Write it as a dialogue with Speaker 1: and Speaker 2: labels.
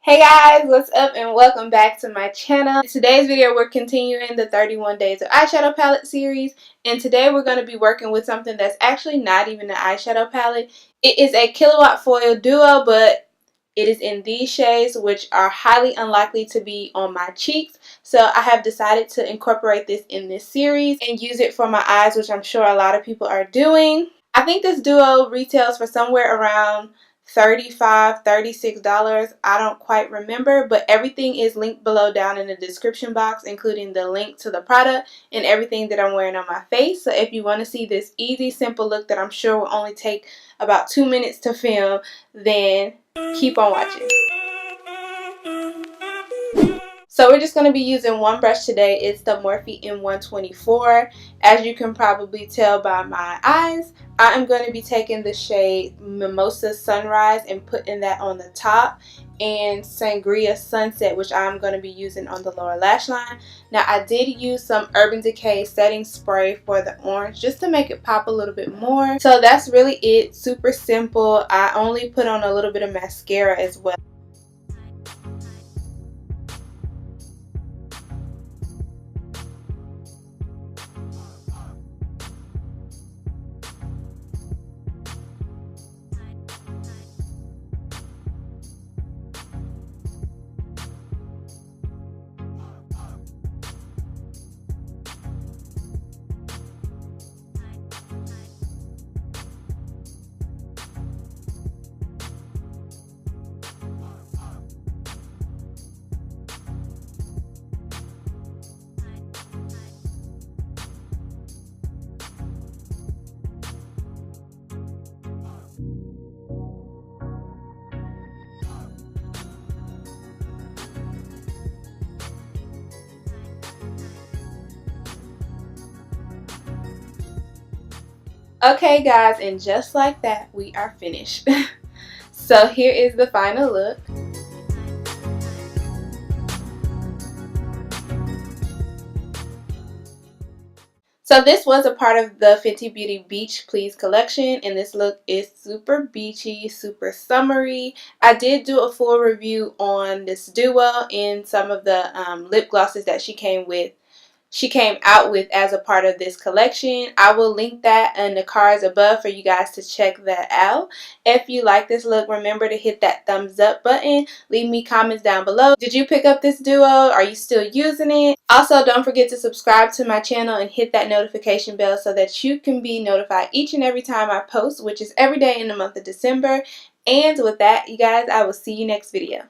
Speaker 1: Hey guys, what's up and welcome back to my channel. In today's video we're continuing the 31 Days of Eyeshadow Palette series, and today we're going to be working with something that's actually not even an eyeshadow palette. It is a Killawatt foil duo, but it is in these shades which are highly unlikely to be on my cheeks. So I have decided to incorporate this in this series and use it for my eyes, which I'm sure a lot of people are doing. I think this duo retails for somewhere around $35, $36. I don't quite remember, but everything is linked below down in the description box, including the link to the product and everything that I'm wearing on my face. So if you want to see this easy, simple look that I'm sure will only take about 2 minutes to film, then keep on watching. So we're just going to be using one brush today. It's the Morphe M124. As you can probably tell by my eyes, I am going to be taking the shade Mimosa Sunrise and putting that on the top, and Sangria Sunset, which I'm going to be using on the lower lash line. Now I did use some Urban Decay setting spray for the orange just to make it pop a little bit more. So that's really it. Super simple. I only put on a little bit of mascara as well. Okay guys, and just like that we are finished. So here is the final look. So this was a part of the Fenty Beauty Beach Please collection, and this look is super beachy, super summery. I did do a full review on this duo and some of the lip glosses that she came out with as a part of this collection. I will link that in the cards above for you guys to check that out. If you like this look, remember to hit that thumbs up button. Leave me comments down below. Did you pick up this duo? Are you still using it? Also, don't forget to subscribe to my channel and hit that notification bell so that you can be notified each and every time I post, which is every day in the month of December. And with that, you guys, I will see you next video.